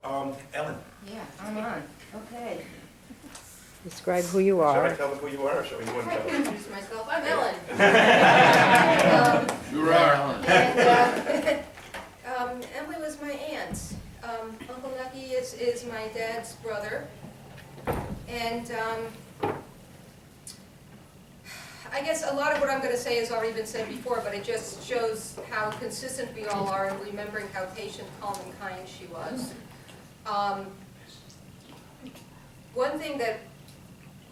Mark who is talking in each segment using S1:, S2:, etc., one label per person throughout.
S1: Ellen,
S2: Yeah, I'm on. Okay.
S3: Describe who you
S1: should I
S3: are.
S1: tell them who you are, or should we wouldn't
S2: I
S1: tell
S2: can
S1: them?
S2: introduce myself. I'm Ellen.
S4: Sure are.
S2: Emily was my aunt. Uncle Nucky is my dad's brother. And I guess a lot of what I'm going to say has already been said before, but it just shows how consistent we all are in remembering how patient, calm, and kind she was. One thing that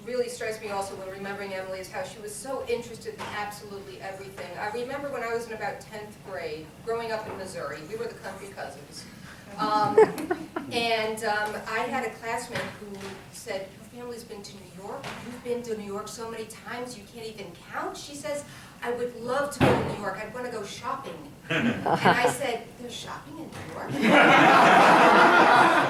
S2: really strikes me also when remembering Emily is how she was so interested in absolutely everything. I remember when I was in about 10th grade, growing up in Missouri, we were the country cousins. I had a classmate who said, "Your family's been to New York? You've been to New York so many times you can't even count?" She says, "I would love to go to New York. I'd want to go shopping." And I said, "There's shopping in New York?"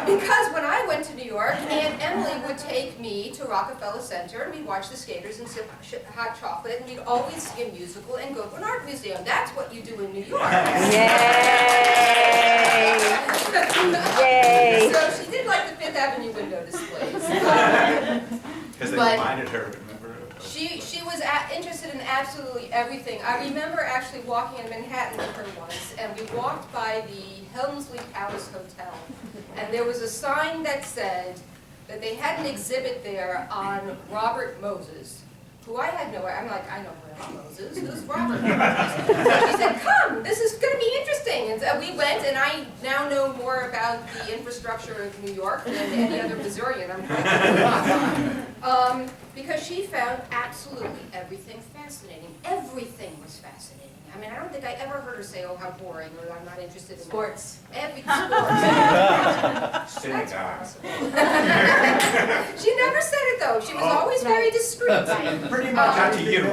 S2: Because when I went to New York, Aunt Emily would take me to Rockefeller Center, and we'd watch the skaters and sip hot chocolate, and we'd always see a musical and go to an art museum. That's what you do in New York.
S3: Yay! Yay!
S2: So she did like the Fifth Avenue window displays.
S1: Because they
S2: But-
S1: reminded her, remember?
S2: She was interested in absolutely everything. I remember actually walking in Manhattan with her once, and we walked by the Helmsley Palace Hotel, and there was a sign that said that they had an exhibit there on Robert Moses, who I had no idea. I'm like, I know Robert Moses. Who's Robert Moses? So she said, "Come, this is going to be interesting." And so we went, and I now know more about the infrastructure of New York than any other Missourian. I'm because she found absolutely everything fascinating. Everything was fascinating. I mean, I don't think I ever heard her say, "Oh, how boring," or "I'm not interested in
S5: Sports.
S2: every sport."
S1: Synagogue.
S2: She never said it though. She was always very discreet.
S1: Pretty much up to you.
S3: To you.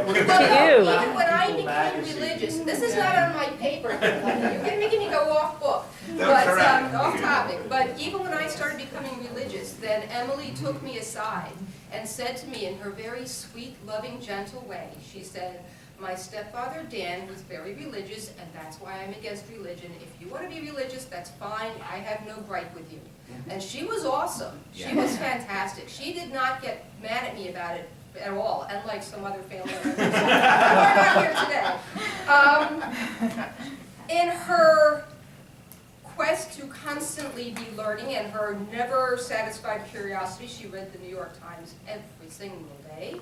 S2: Even when I became religious, this is not on my paper. You're making me go off book,
S1: That's
S2: but
S1: correct.
S2: off topic. But even when I started becoming religious, then Emily took me aside and said to me in her very sweet, loving, gentle way, she said, "My stepfather Dan was very religious, and that's why I'm against religion. If you want to be religious, that's fine. I have no gripe with you." And she was awesome. She was fantastic. She did not get mad at me about it at all, unlike some other family members who are not here today. In her quest to constantly be learning and her never satisfied curiosity, she read the New York Times every single day.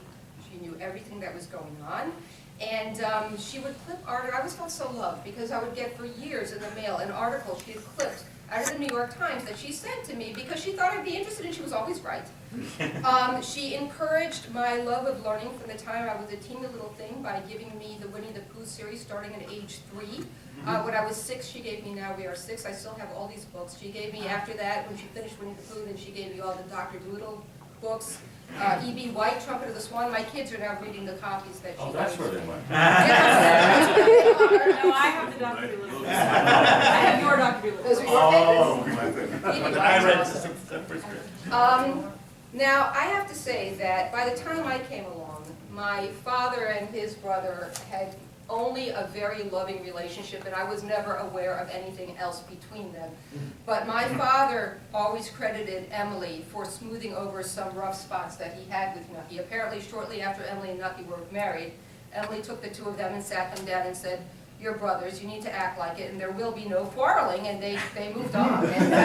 S2: She knew everything that was going on. And she would clip art. I always felt so loved because I would get for years in the mail an article she had clipped out of the New York Times that she sent to me because she thought I'd be interested, and she was always right. She encouraged my love of learning from the time I was a teeny little thing by giving me the Winnie the Pooh series starting at age 3. When I was 6, she gave me Now We Are 6. I still have all these books. She gave me, after that, when she finished Winnie the Pooh, then she gave me all the Dr. Dolittle books. E.B. White, Trumpet of the Swan. My kids are now reading the copies that she
S4: Oh, that's
S2: gave
S4: where
S2: me.
S4: they went.
S5: No, I have the Dr. Dolittle. I have your Dr.
S2: Those
S5: Dolittle.
S2: are your
S1: Oh,
S2: favorites?
S1: my goodness.
S2: I read the
S1: first grade.
S2: Now, I have to say that by the time I came along, my father and his brother had only a very loving relationship, and I was never aware of anything else between them. But my father always credited Emily for smoothing over some rough spots that he had with Nucky. Apparently, shortly after Emily and Nucky were married, Emily took the two of them and sat them down and said, "You're brothers, you need to act like it, and there will be no quarreling," and they moved on. And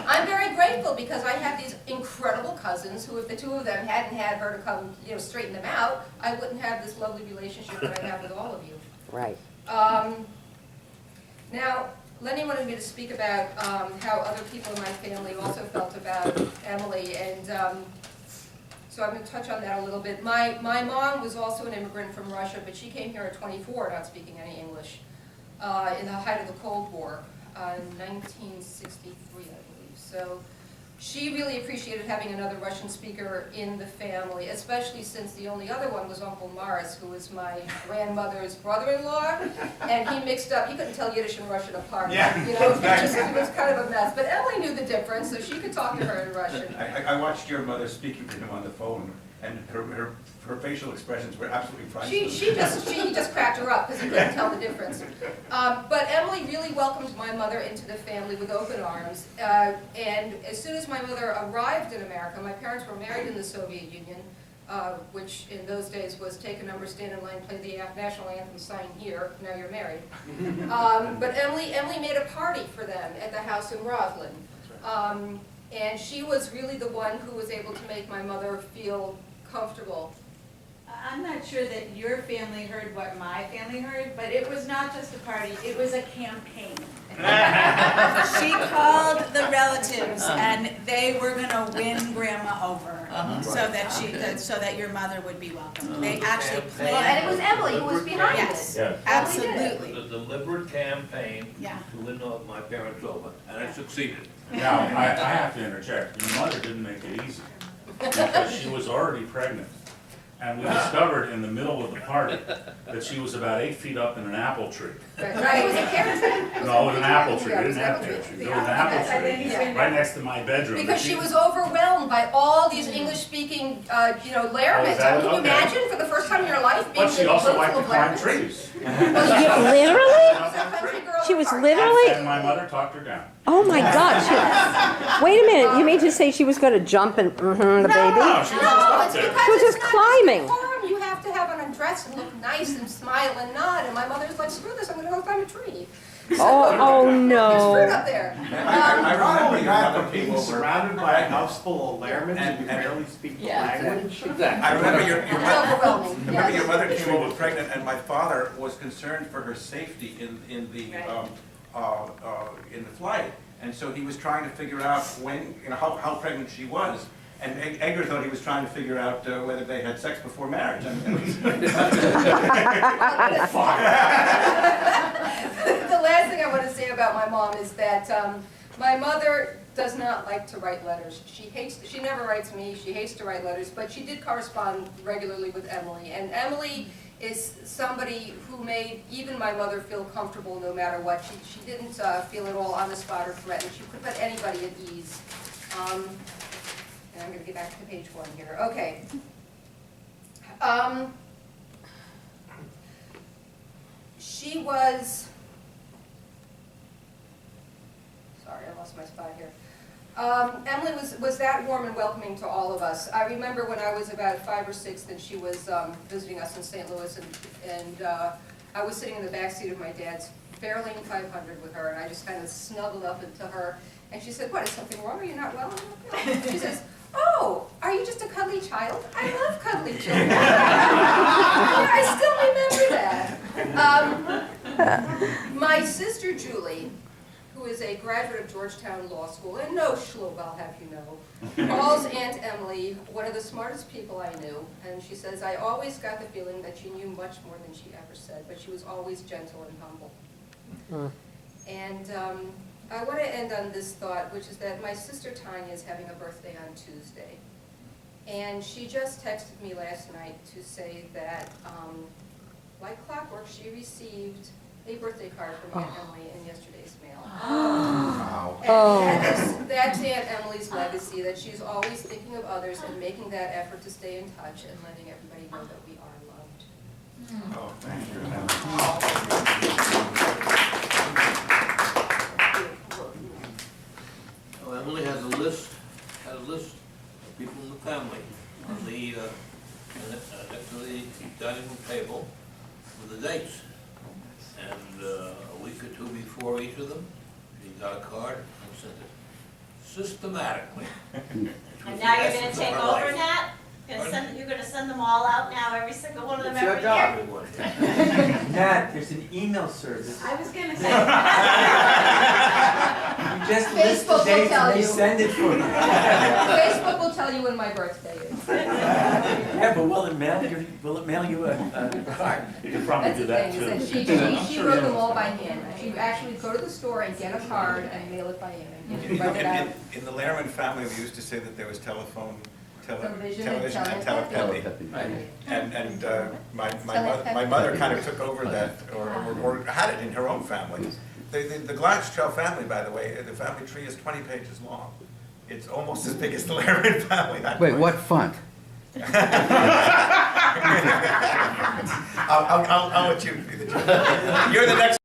S2: I'm very grateful because I have these incredible cousins who, if the two of them hadn't had her to come, straighten them out, I wouldn't have this lovely relationship that I have with all of you.
S3: Right.
S2: Now, Lenny wanted me to speak about how other people in my family also felt about Emily, and so I'm going to touch on that a little bit. My mom was also an immigrant from Russia, but she came here at 24, not speaking any English, in the height of the Cold War, in 1963, I believe. So she really appreciated having another Russian speaker in the family, especially since the only other one was Uncle Morris, who was my grandmother's brother-in-law, and he mixed up, he couldn't tell Yiddish and Russian apart.
S1: Yeah.
S2: It was kind of a mess. But Emily knew the difference, so she could talk to her in Russian.
S1: I watched your mother speaking to him on the phone And her facial expressions were absolutely priceless.
S2: He just cracked her up because he couldn't tell the difference. But Emily really welcomed my mother into the family with open arms. And as soon as my mother arrived in America, my parents were married in the Soviet Union, which in those days was take a number, stand in line, play the national anthem, sign here, now you're married. But Emily made a party for them at the house in Roslyn. And she was really the one who was able to make my mother feel comfortable.
S5: I'm not sure that your family heard what my family heard, but it was not just a party, it was a campaign. She called the relatives and they were gonna win grandma over so that your mother would be welcome. They actually
S2: Well, and it was
S5: planned.
S2: Emily who was behind
S5: Yes,
S2: it.
S4: Yeah.
S5: absolutely.
S6: It was a deliberate campaign
S5: Yeah.
S6: to win my parents over, and it succeeded.
S4: Now, I have to interject, your mother didn't make it easy, because she was already pregnant. And we discovered in the middle of the party that she was about 8 feet up in an apple tree.
S2: Right, it was a pear tree.
S4: No, it was an apple tree,
S2: Yeah,
S4: we
S2: it was
S4: didn't have
S2: an
S4: pear
S2: apple
S4: trees,
S2: tree.
S4: there was an apple tree,
S2: Yeah.
S4: right next to my bedroom.
S2: Because she was overwhelmed by all these English-speaking, Lehrmans.
S4: that-
S2: Can you
S4: okay.
S2: imagine for the first time in your life being
S4: But she
S2: in a
S4: also
S2: room
S4: liked
S2: full
S4: to
S2: of
S4: climb
S2: Lehrmans?
S4: trees.
S3: Literally?
S2: She was a country girl
S3: She
S2: at
S3: was
S2: heart.
S3: literally,
S4: And my mother talked her down.
S3: oh my God. Wait a minute, you mean to say she was going to jump and, the baby?
S4: No, she was just
S2: No,
S4: up
S2: it's
S4: there.
S2: because
S3: She was
S2: it's
S3: just
S2: not
S3: climbing.
S2: decorum. You have to have an undress and look nice and smile and nod. And my mother's like, screw this, I'm gonna go climb a tree.
S3: Oh
S2: There's fruit
S3: no.
S2: up there.
S1: I remember your mother came
S7: Being
S1: over.
S7: surrounded by a house full of Lehrmans and you barely speak the language.
S1: I remember your
S2: It's
S1: mother.
S2: overwhelming,
S1: Remember your
S2: yes.
S1: mother came over pregnant, and my father was concerned for her safety in the flight, and so he was trying to figure out when, how pregnant she was. And Edgar thought he was trying to figure out whether they had sex before marriage. I mean,
S2: The last thing I want to say about my mom is that my mother does not like to write letters. She never writes me, she hates to write letters, but she did correspond regularly with Emily. And Emily is somebody who made even my mother feel comfortable no matter what. She didn't feel at all on the spot or threatened. She could put anybody at ease. And I'm going to get back to page 1 here. Okay. She was, sorry, I lost my spot here. Emily was that warm and welcoming to all of us. I remember when I was about 5 or 6 that she was visiting us in St. Louis, and I was sitting in the back seat of my dad's Fairlane 500 with her, and I just kind of snuggled up into her, and she said, "What, is something wrong? Are you not well?" She says, "Oh, are you just a cuddly child? I love cuddly children." I still remember that. My sister Julie, who is a graduate of Georgetown Law School, and no schlob, I'll have you know, calls Aunt Emily one of the smartest people I knew, and she says, "I always got the feeling that she knew much more than she ever said, but she was always gentle and humble." And I want to end on this thought, which is that my sister Tanya is having a birthday on Tuesday. And she just texted me last night to say that, like clockwork, she received a birthday card from Aunt Emily in yesterday's mail.
S1: wow.
S2: And that's Aunt Emily's legacy, that she's always thinking of others and making that effort to stay in touch and letting everybody know that we are loved.
S1: Oh, thank you.
S6: Well, Emily has a list of people in the family on the, next to the dining room table with the dates. And a week or 2 before each of them, she got a card and sent it systematically.
S8: And now you're gonna take over, Nat? You're gonna send them all out now, every single one of them
S7: It's your
S8: every
S7: job.
S8: year?
S6: Everyone.
S7: Nat, there's an email service.
S8: I was gonna say.
S7: You just list
S2: Facebook will
S7: the dates
S2: tell
S7: and they
S2: you.
S7: send it for you.
S2: Facebook will tell you when my birthday is.
S7: Yeah, but will it mail you a card?
S4: You could probably
S2: That's
S4: do
S2: the
S4: that
S2: thing,
S4: too.
S2: is that she wrote them all by hand. She'd actually go to the store and get a card and mail it by hand. And write it out.
S1: In the Lehrman family, we used to say that there was television and
S2: telepathy.
S1: telepathy.
S7: Right.
S1: And my mother kind of took over that, or had it in her own family. The Gladstone family, by the way, the family tree is 20 pages long. It's almost as big as the Lehrman family.
S9: Wait, what font?
S1: I'll let you be the judge. You're the next